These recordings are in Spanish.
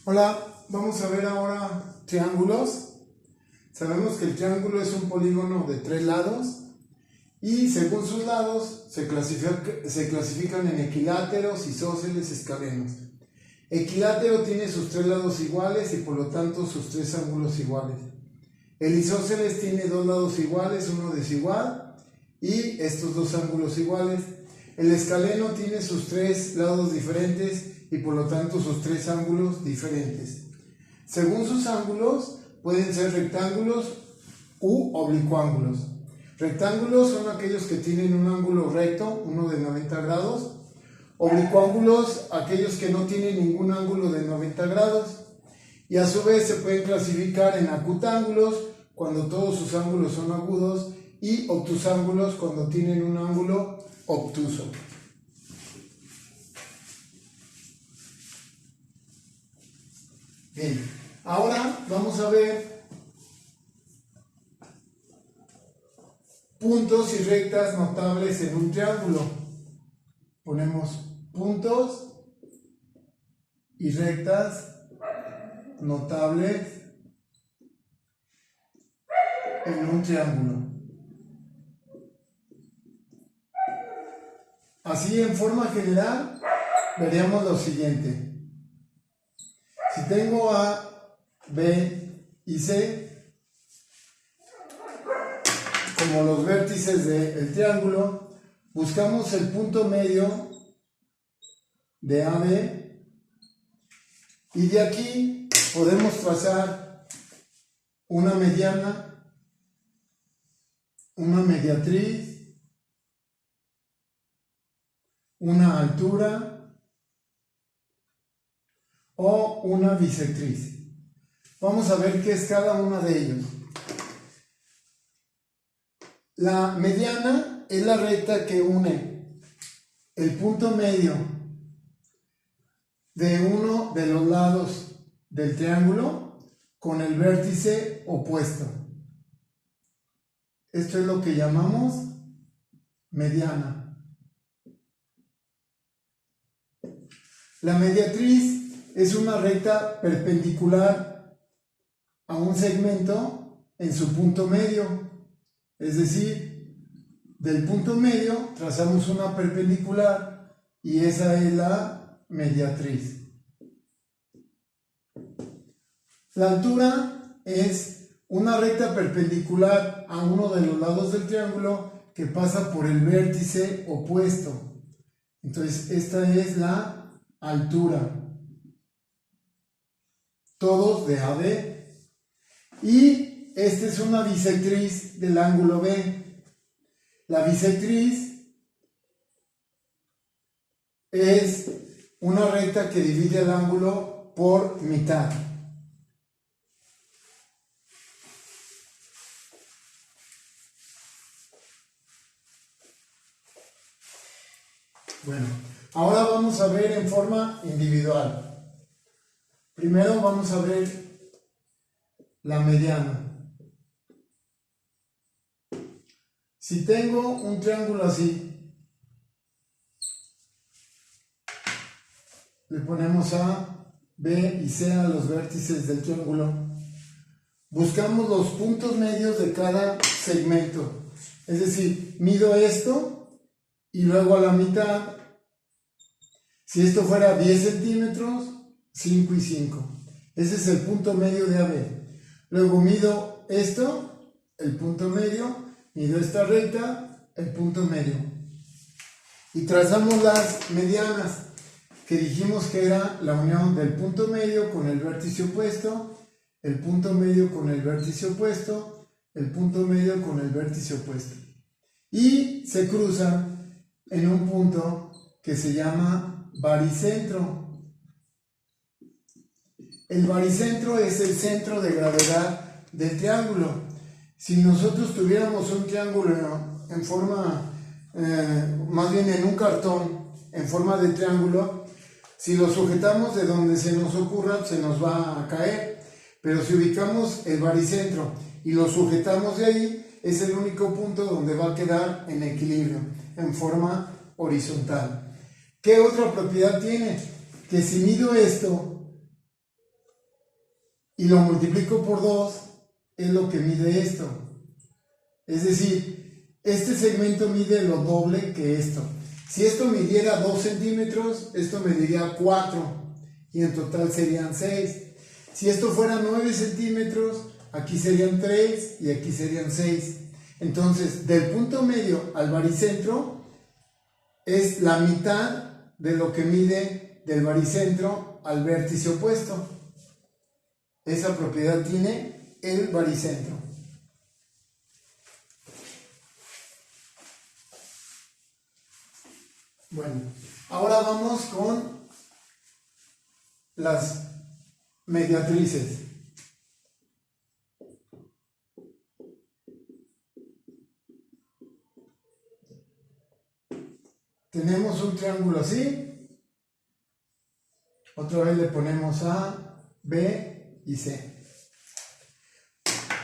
Hola, vamos a ver ahora triángulos. Sabemos que el triángulo es un polígono de 3 lados y según sus lados se clasifican en equiláteros, isósceles, escalenos. Equilátero tiene sus 3 lados iguales y por lo tanto sus 3 ángulos iguales. El isósceles tiene 2 lados iguales, uno desigual y estos 2 ángulos iguales. El escaleno tiene sus 3 lados diferentes y por lo tanto sus 3 ángulos diferentes. Según sus ángulos pueden ser rectángulos u oblicuángulos. Rectángulos son aquellos que tienen un ángulo recto, uno de 90 grados. Oblicuángulos, aquellos que no tienen ningún ángulo de 90 grados. Y a su vez se pueden clasificar en acutángulos cuando todos sus ángulos son agudos y obtusángulos cuando tienen un ángulo obtuso. Bien, ahora vamos a ver puntos y rectas notables en un triángulo. Ponemos puntos y rectas notables en un triángulo. Así, en forma general, veríamos lo siguiente. Si tengo A, B y C como los vértices del triángulo, buscamos el punto medio de AB y de aquí podemos trazar una mediana, una mediatriz, una altura o una bisectriz. Vamos a ver qué es cada una de ellos. La mediana es la recta que une el punto medio de uno de los lados del triángulo con el vértice opuesto. Esto es lo que llamamos mediana. La mediatriz es una recta perpendicular a un segmento en su punto medio. Es decir, del punto medio trazamos una perpendicular y esa es la mediatriz. La altura es una recta perpendicular a uno de los lados del triángulo que pasa por el vértice opuesto. Entonces, esta es la altura. Todos de AB. Y esta es una bisectriz del ángulo B. La bisectriz es una recta que divide el ángulo por mitad. Bueno, ahora vamos a ver en forma individual. Primero vamos a ver la mediana. Si tengo un triángulo así, le ponemos A, B y C a los vértices del triángulo. Buscamos los puntos medios de cada segmento. Es decir, mido esto y luego a la mitad. Si esto fuera 10 centímetros, 5 y 5. Ese es el punto medio de AB. Luego mido esto, el punto medio, mido esta recta, el punto medio. Y trazamos las medianas, que dijimos que era la unión del punto medio con el vértice opuesto, el punto medio con el vértice opuesto, el punto medio con el vértice opuesto. Y se cruzan en un punto que se llama baricentro. El baricentro es el centro de gravedad del triángulo. Si nosotros tuviéramos un triángulo en forma, más bien en un cartón, en forma de triángulo, si lo sujetamos de donde se nos ocurra, se nos va a caer. Pero si ubicamos el baricentro y lo sujetamos de ahí, es el único punto donde va a quedar en equilibrio, en forma horizontal. ¿Qué otra propiedad tiene? Que si mido esto y lo multiplico por 2, es lo que mide esto. Es decir, este segmento mide lo doble que esto. Si esto midiera 2 centímetros, esto mediría 4 y en total serían 6. Si esto fuera 9 centímetros, aquí serían 3 y aquí serían 6. Entonces, del punto medio al baricentro es la mitad de lo que mide del baricentro al vértice opuesto. Esa propiedad tiene el baricentro. Bueno, ahora vamos con las mediatrices. Tenemos un triángulo así. Otra vez le ponemos A, B y C.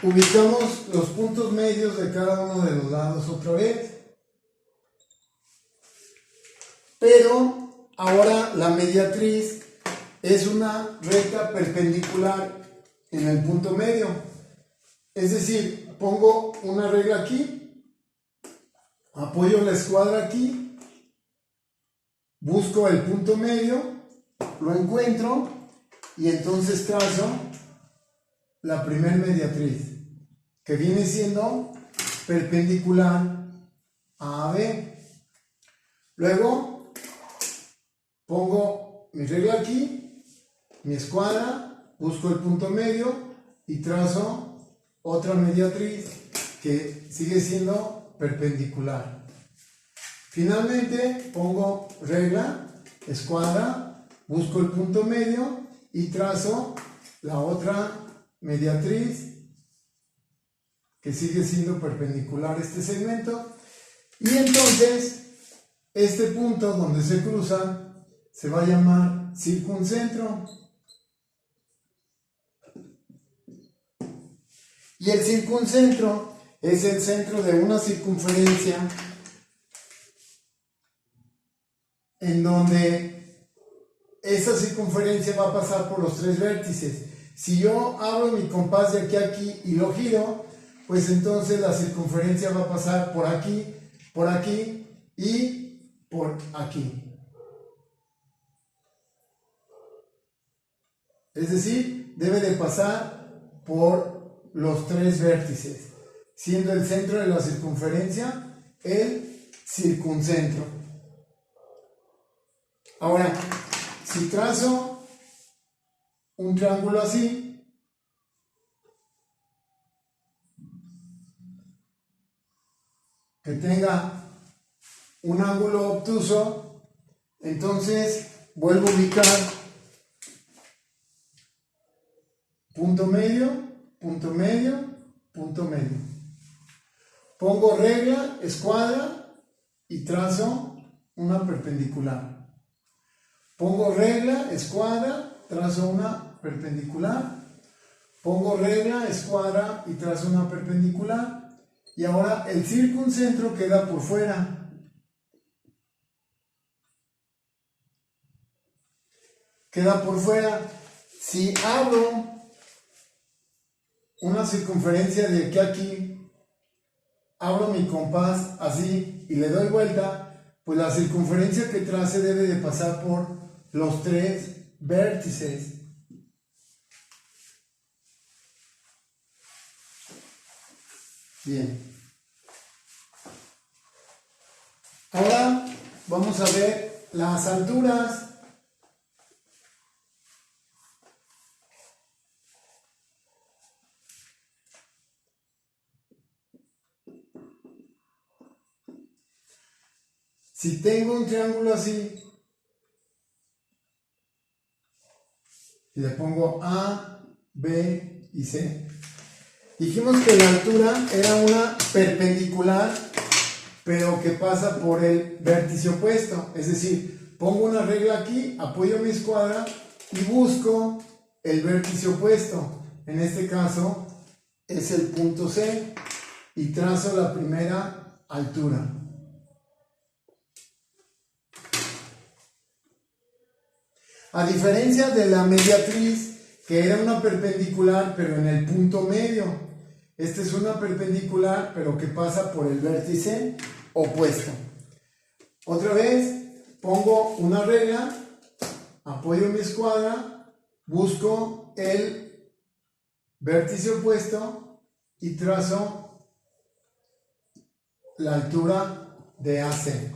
Ubicamos los puntos medios de cada uno de los lados otra vez. Pero ahora la mediatriz es una recta perpendicular en el punto medio. Es decir, pongo una regla aquí, apoyo la escuadra aquí, busco el punto medio, lo encuentro y entonces trazo la primer mediatriz, que viene siendo perpendicular a AB. Luego pongo mi regla aquí, mi escuadra, busco el punto medio y trazo otra mediatriz que sigue siendo perpendicular. Finalmente pongo regla, escuadra, busco el punto medio y trazo la otra mediatriz que sigue siendo perpendicular a este segmento. Y entonces este punto donde se cruzan se va a llamar circuncentro. Y el circuncentro es el centro de una circunferencia en donde esa circunferencia va a pasar por los 3 vértices. Si yo abro mi compás de aquí a aquí y lo giro, pues entonces la circunferencia va a pasar por aquí y por aquí. Es decir, debe de pasar por los 3 vértices, siendo el centro de la circunferencia el circuncentro. Ahora, si trazo un triángulo así, que tenga un ángulo obtuso, entonces vuelvo a ubicar punto medio, punto medio, punto medio. Pongo regla, escuadra y trazo una perpendicular. Pongo regla, escuadra, trazo una perpendicular. Pongo regla, escuadra y trazo una perpendicular. Y ahora el circuncentro queda por fuera. Queda por fuera. Si abro una circunferencia de aquí a aquí, abro mi compás así y le doy vuelta, pues la circunferencia que trace debe de pasar por los 3 vértices. Bien. Ahora vamos a ver las alturas. Si tengo un triángulo así, y le pongo A, B y C. Dijimos que la altura era una perpendicular, pero que pasa por el vértice opuesto. Es decir, pongo una regla aquí, apoyo mi escuadra y busco el vértice opuesto. En este caso es el punto C y trazo la primera altura. A diferencia de la mediatriz, que era una perpendicular pero en el punto medio. Esta es una perpendicular pero que pasa por el vértice opuesto. Otra vez pongo una regla, apoyo mi escuadra, busco el vértice opuesto y trazo la altura de AC.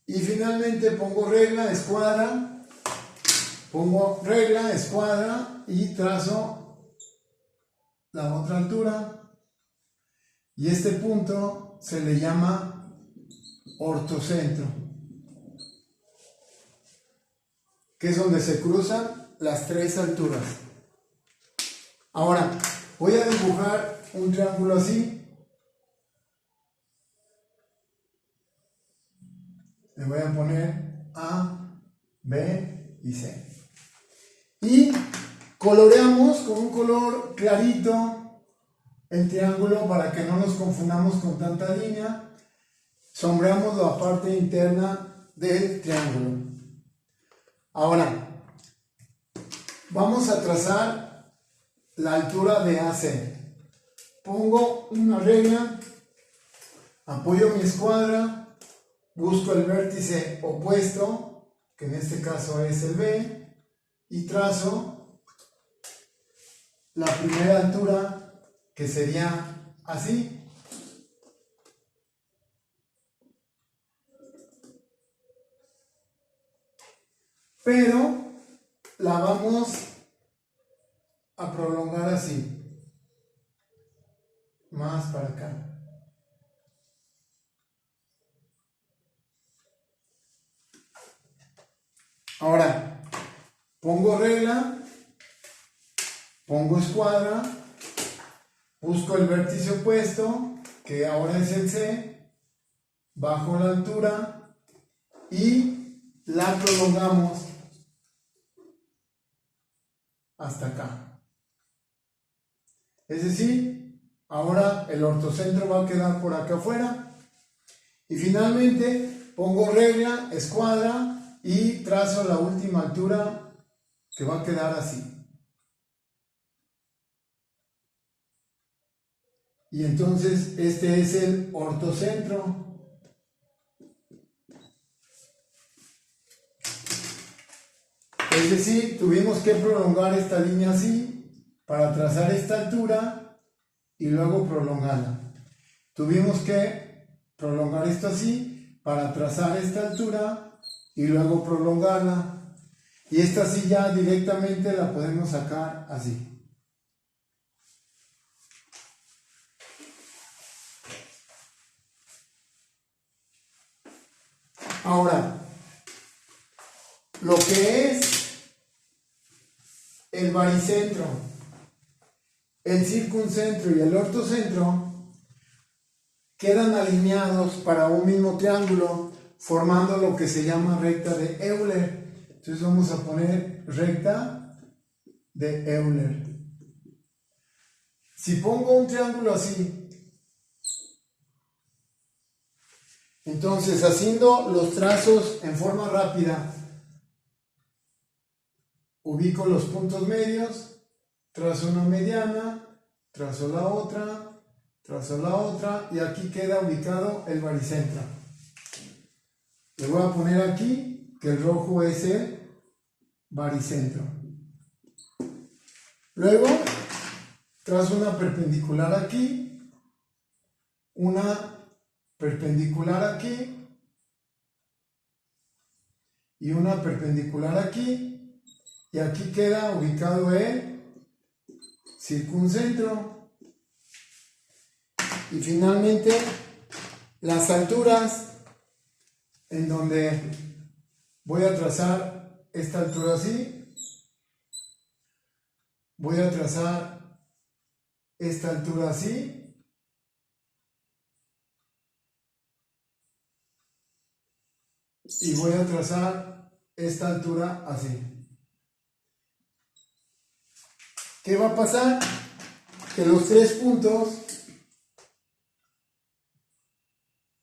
Y finalmente pongo regla, escuadra, y trazo la otra altura. Y este punto se le llama ortocentro, que es donde se cruzan las tres alturas. Ahora, voy a dibujar un triángulo así. Le voy a poner A, B y C. Y coloreamos con un color clarito el triángulo para que no nos confundamos con tanta línea. Sombreamos la parte interna del triángulo. Ahora, vamos a trazar la altura de AC. Pongo una regla, apoyo mi escuadra, busco el vértice opuesto, que en este caso es el B, y trazo la primera altura, que sería así. Pero la vamos a prolongar así, más para acá. Ahora, pongo regla, pongo escuadra, busco el vértice opuesto, que ahora es el C, bajo la altura y la prolongamos hasta acá. Es decir, ahora el ortocentro va a quedar por acá afuera. Y finalmente pongo regla, escuadra, y trazo la última altura, que va a quedar así. Y entonces este es el ortocentro. Es decir, tuvimos que prolongar esta línea así para trazar esta altura y luego prolongarla. Tuvimos que prolongar esto así para trazar esta altura y luego prolongarla. Y esta sí ya directamente la podemos sacar así. Ahora, lo que es el baricentro, el circuncentro y el ortocentro quedan alineados para un mismo triángulo, formando lo que se llama recta de Euler. Entonces vamos a poner recta de Euler. Si pongo un triángulo así, entonces haciendo los trazos en forma rápida, ubico los puntos medios, trazo una mediana, trazo la otra y aquí queda ubicado el baricentro. Le voy a poner aquí que el rojo es el baricentro. Luego trazo una perpendicular aquí, una perpendicular aquí y una perpendicular aquí, y aquí queda ubicado el circuncentro. Y finalmente las alturas, en donde voy a trazar esta altura así, voy a trazar esta altura así, y voy a trazar esta altura así. ¿Qué va a pasar? Que los tres puntos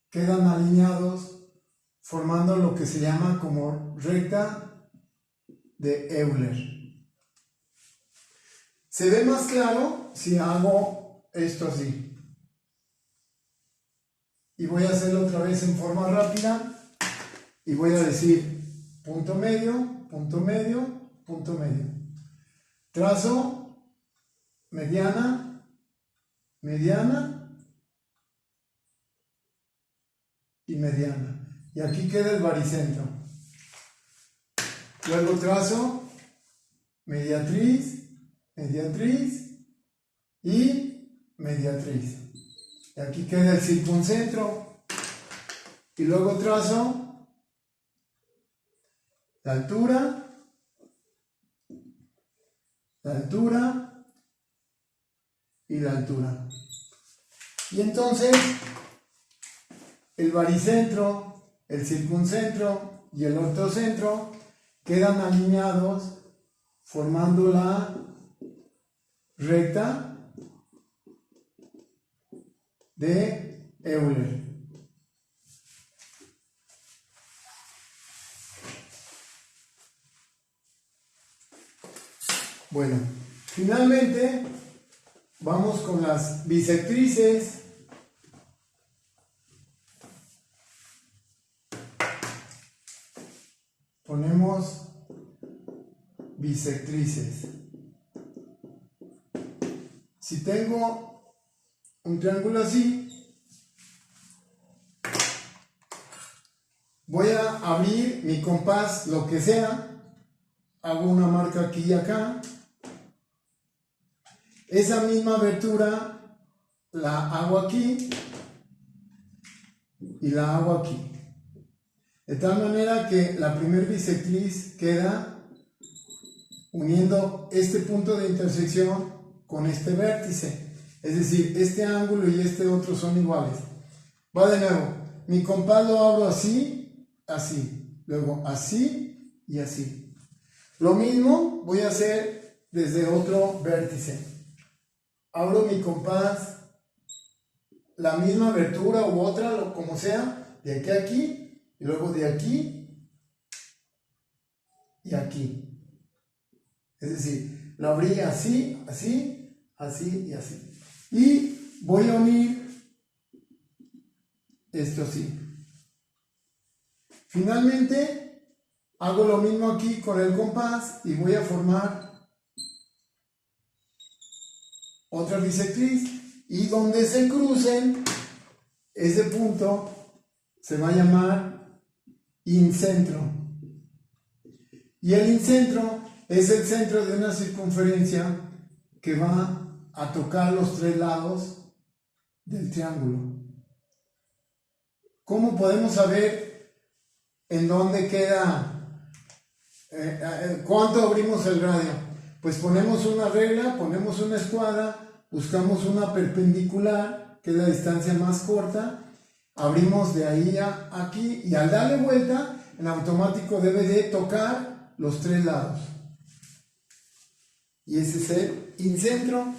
quedan alineados formando lo que se llama como recta de Euler. Se ve más claro si hago esto así. Y voy a hacerlo otra vez en forma rápida. Y voy a decir punto medio, punto medio, punto medio. Trazo mediana, mediana y mediana. Y aquí queda el baricentro. Luego trazo mediatriz, mediatriz y mediatriz. Y aquí queda el circuncentro. Y luego trazo la altura, la altura y la altura. Y entonces el baricentro, el circuncentro y el ortocentro quedan alineados formando la recta de Euler. Bueno, finalmente vamos con las bisectrices. Ponemos bisectrices. Si tengo un triángulo así, voy a abrir mi compás, lo que sea, hago una marca aquí y acá. Esa misma abertura la hago aquí y la hago aquí. De tal manera que la primer bisectriz queda uniendo este punto de intersección con este vértice. Es decir, este ángulo y este otro son iguales. Va de nuevo. Mi compás lo abro así, así. Luego así y así. Lo mismo voy a hacer desde otro vértice. Abro mi compás, la misma abertura u otra, como sea, de aquí a aquí, y luego de aquí y aquí. Es decir, lo abrí así, así, así y así. Y voy a unir esto así. Finalmente, hago lo mismo aquí con el compás y voy a formar otra bisectriz, y donde se crucen, ese punto se va a llamar incentro. Y el incentro es el centro de una circunferencia que va a tocar los tres lados del triángulo. ¿Cómo podemos saber en dónde queda, cuánto abrimos el radio? Pues ponemos una regla, ponemos una escuadra, buscamos una perpendicular, que es la distancia más corta, abrimos de ahí a aquí, y al darle vuelta, en automático debe de tocar los tres lados. Y ese es el incentro.